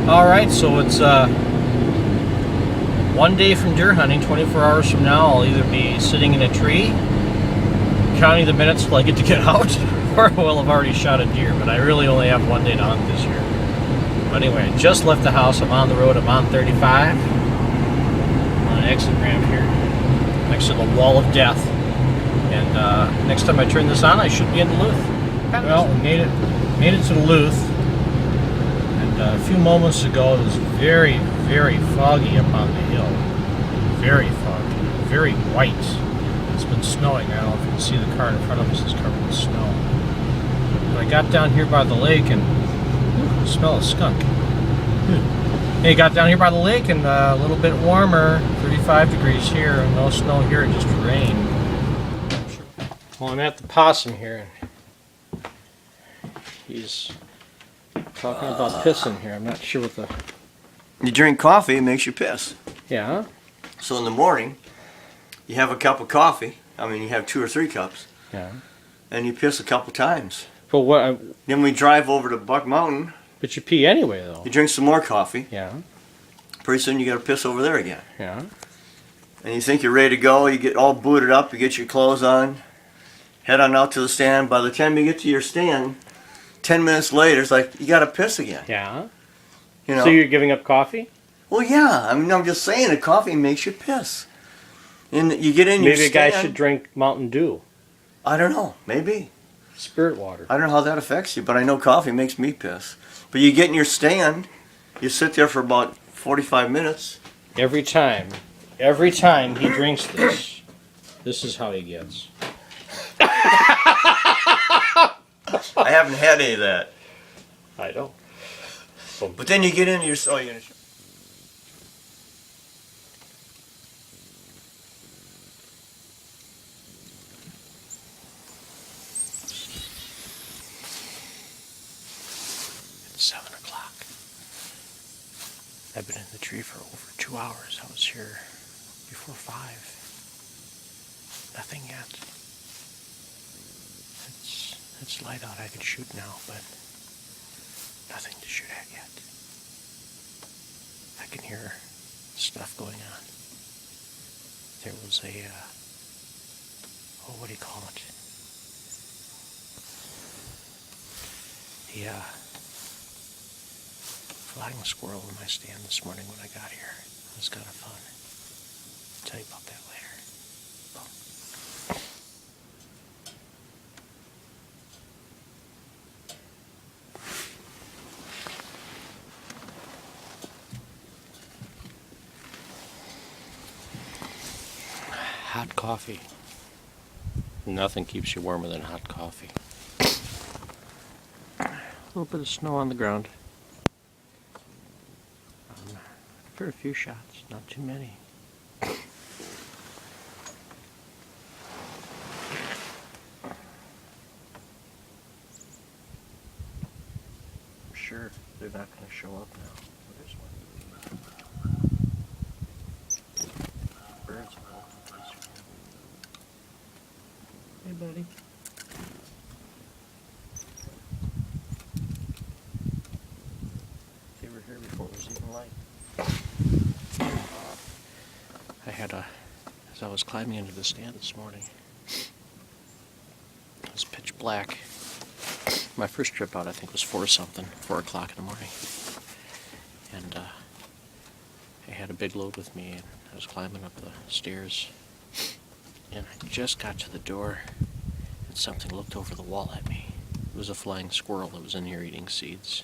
Alright, so it's one day from deer hunting. 24 hours from now, I'll either be sitting in a tree, counting the minutes till I get to get out, or I will have already shot a deer, but I really only have one day to hunt this year. But anyway, I just left the house. I'm on the road. I'm on 35. On an exit ramp here, next to the wall of death. And next time I turn this on, I should be in Duluth. Well, we made it to Duluth. And a few moments ago, it was very, very foggy up on the hill. Very foggy. Very white. It's been snowing. I don't know if you can see the car in front of us is covered with snow. And I got down here by the lake and smell a skunk. Hey, got down here by the lake and a little bit warmer, 35 degrees here, no snow here, just rain. Well, I'm at the possum here, and he's talking about pissing here. I'm not sure what the... You drink coffee, it makes you piss. Yeah? So in the morning, you have a cup of coffee. I mean, you have 2 or 3 cups. Yeah. And you piss a couple times. But what... Then we drive over to Buck Mountain. But you pee anyway, though. You drink some more coffee. Yeah. Pretty soon you got to piss over there again. Yeah. And you think you're ready to go. You get all booted up. You get your clothes on. Head on out to the stand. By the time you get to your stand, 10 minutes later, it's like you got to piss again. Yeah. You know? So you're giving up coffee? Well, yeah. I mean, I'm just saying that coffee makes you piss. And you get in your Maybe a stand. guy should drink Mountain Dew. I don't know. Maybe. Spirit water. I don't know how that affects you, but I know coffee makes me piss. But you get in your stand, you sit there for about 45 minutes. Every time he drinks this is how he gets. I haven't had any of that. I don't. But then you get into your... Oh, you're gonna... It's 7 o'clock. I've been in the tree for over 2 hours. I was here before 5. Nothing yet. It's light out. I can shoot now, but nothing to shoot at yet. I can hear stuff going on. There was a, what do you call it? The, flying squirrel in my stand this morning when I got here. It was kind of fun. I'll tell you about that later. Hot coffee. Nothing keeps you warmer than hot coffee. A little bit of snow on the ground. For a few shots, not too many. I'm sure they're not going to show up now. There's one. Birds all over the place. Hey, buddy. They were here before it was even light. As I was climbing into the stand this morning, it was pitch black. My first trip out, I think, was 4 o'clock in the morning. And I had a big load with me, and I was climbing up the stairs. And I just got to the door, and something looked over the wall at me. It was a flying squirrel that was in here eating seeds.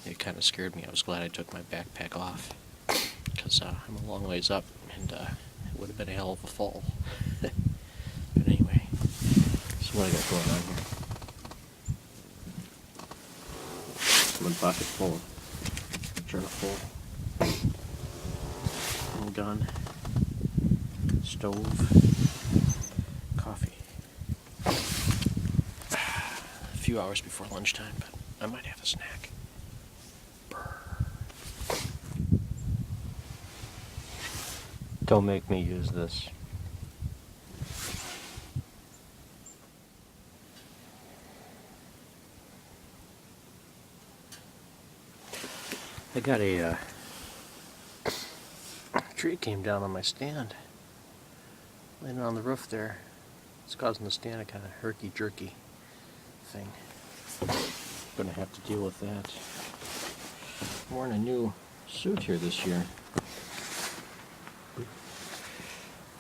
It kind of scared me. I was glad I took my backpack off, because I'm a long ways up, and it would have been a hell of a fall. But anyway, so what I got going on here? One pocket full, journal full, little gun, stove, coffee. A few hours before lunchtime, but I might have a snack. Don't make me use this. I got a tree came down on my stand, landing on the roof there. It's causing the stand a kind of herky-jerky thing. Gonna have to deal with that. I'm wearing a new suit here this year.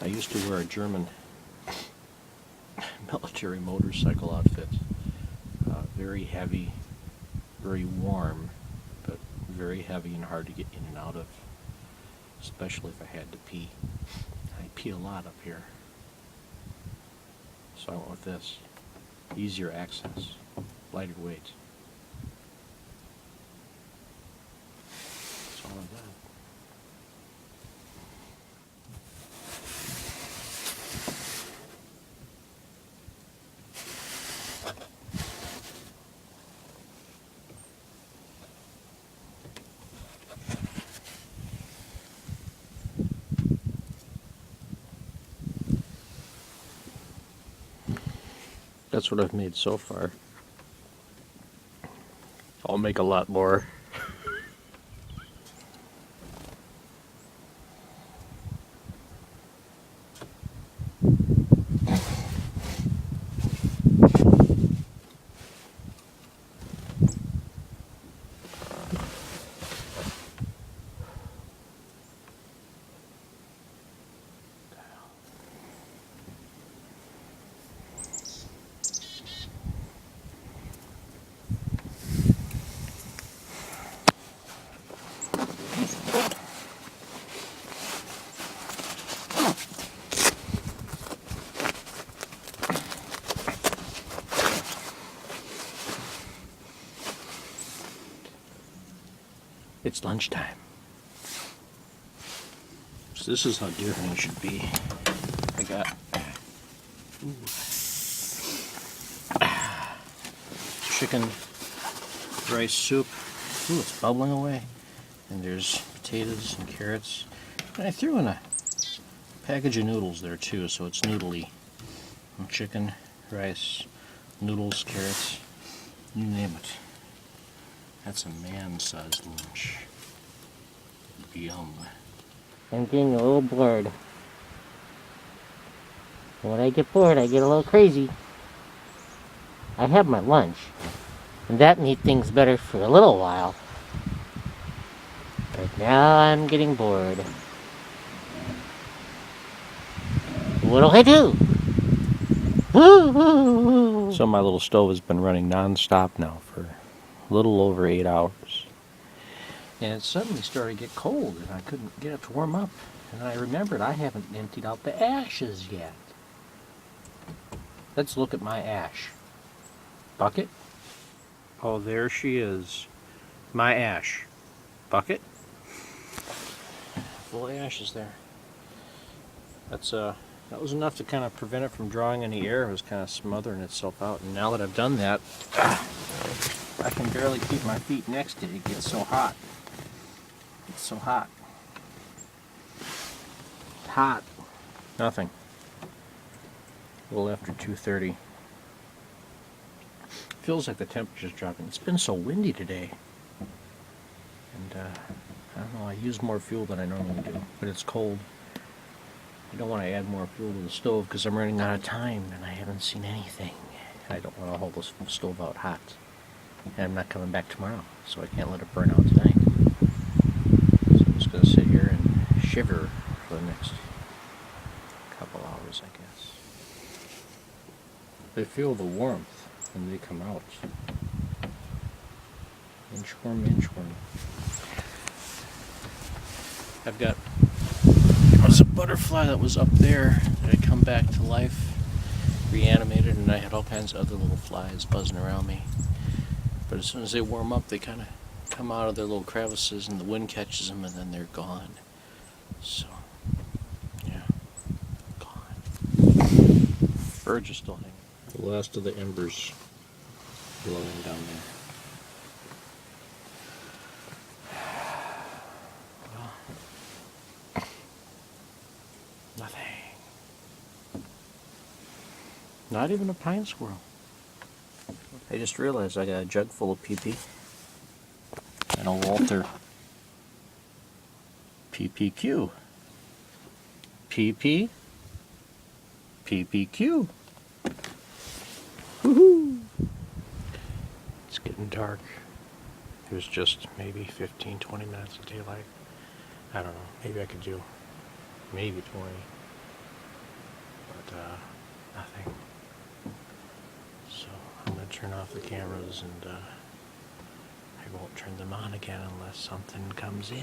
I used to wear a German military motorcycle outfit. Very heavy, very warm, but very heavy and hard to get in and out of, especially if I had to pee. I pee a lot up here. So I went with this. Easier access, lighter weight. That's all I got. That's what I've made so far. I'll make a lot more. It's lunchtime. So this is how deer hunting should be. I got chicken rice soup. Ooh, it's bubbling away. And there's potatoes and carrots. And I threw in a package of noodles there too, so it's noodly. And chicken, rice, noodles, carrots, you name it. That's a man-sized lunch. Yum. I'm getting a little bored. When I get bored, I get a little crazy. I have my lunch, and that made things better for a little while. But now I'm getting bored. What'll I do? So my little stove has been running non-stop now for a little over 8 hours. And it suddenly started to get cold and I couldn't get it to warm up. And I remembered I haven't emptied out the ashes yet. Let's look at my ash bucket. Oh, there she is. My ash bucket. Full of ashes there. That was enough to kind of prevent it from drawing any air. It was kind of smothering itself out. And now that I've done that, I can barely keep my feet next to it. It gets so hot. It's so hot. Hot. Nothing. A little after 2:30. Feels like the temperature's dropping. It's been so windy today. And I don't know, I use more fuel than I normally do, but it's cold. I don't want to add more fuel to the stove because I'm running out of time and I haven't seen anything. I don't want to hold the stove out hot. And I'm not coming back tomorrow, so I can't let it burn out tonight. So I'm just going to sit here and shiver for the next couple hours, I guess. They feel the warmth when they come out. Inchworm, inchworm. I've got, there was a butterfly that was up there that had come back to life, reanimated, and I had all kinds of other little flies buzzing around me. But as soon as they warm up, they kind of come out of their little crevices and the wind catches them and then they're gone. So, yeah, gone. Birds are still hanging. The last of the embers glowing down there. Well, nothing. Not even a pine squirrel. I just realized I got a jug full of pee-pee and a Walter PPQ. PP. PPQ. Woohoo! It's getting dark. There's just maybe 15, 20 minutes of daylight. I don't know. Maybe I could do maybe 20. But nothing. So I'm going to turn off the cameras and I won't turn them on again unless something comes in.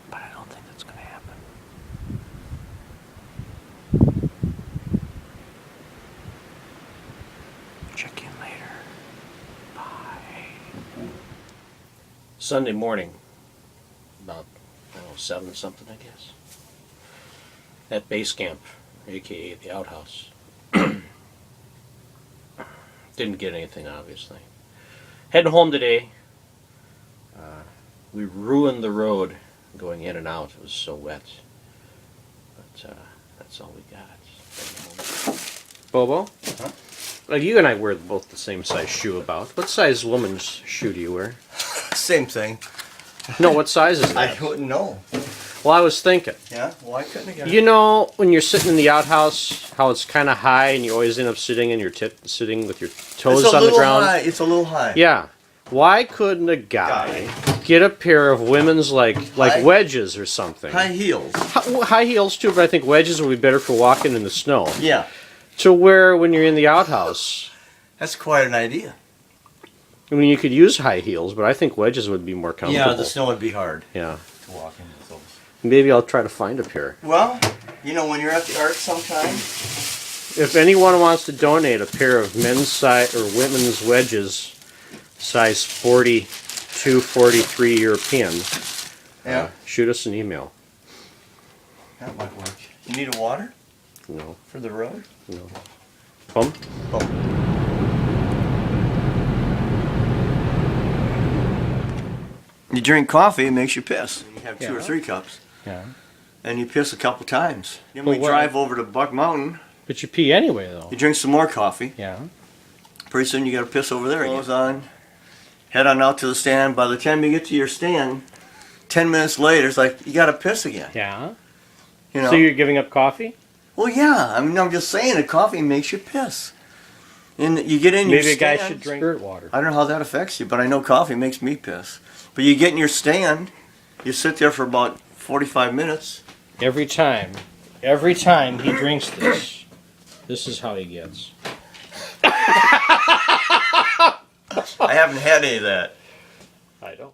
But I don't think that's going to happen. Check in later. Bye. Sunday morning, about 7 something, I guess. At base camp, aka the outhouse. Didn't get anything, obviously. Heading home today. We ruined the road going in and out. It was so wet. But that's all we got. Bobo? Huh? Like you and I wear both the same size shoe about. What size woman's shoe do you wear? Same thing. No, what size is I that? wouldn't know. Well, I was thinking. Yeah, why couldn't I get You know, when you're sitting in the outhouse, how it's kind of high and you always end up sitting in your sitting with your toes It's a on the little ground? high. It's a little high. Yeah. Why couldn't a guy get a pair of women's like High- wedges or something? High heels. High heels too, but I think wedges would be better for walking in the snow. Yeah, To wear when you're in the outhouse. that's quite an idea. I mean, you could use high heels, but I think wedges would be more comfortable. Yeah, the snow would be hard Yeah. to walk in with those. Maybe I'll try to find a pair. Well, you know, when you're at the Ark sometime, If anyone wants to donate a pair of men's size or women's wedges, size 42, 43 European, yeah, shoot us an email. that might work. You need a water No, for the road? no. Bum? Oh. You drink coffee, it makes you piss. You have 2 or Yeah. 3 cups, Yeah. and you piss a couple times. Then But we what- drive over to Buck Mountain. But you pee anyway, though. You drink some more coffee. Yeah. Pretty soon you got to piss over there. Goes on. Head on out to the stand. By the time you get to your stand, 10 minutes later, it's like you got to piss again. Yeah. You know. So you're giving up coffee? Well, yeah. I mean, I'm just saying that coffee makes you piss. And you get in your Maybe a stand. guy should drink spirit water. I don't know how that affects you, but I know coffee makes me piss. But you get in your stand, you sit there for about 45 minutes. Every time he drinks this is how he gets. I haven't had any of that. I don't.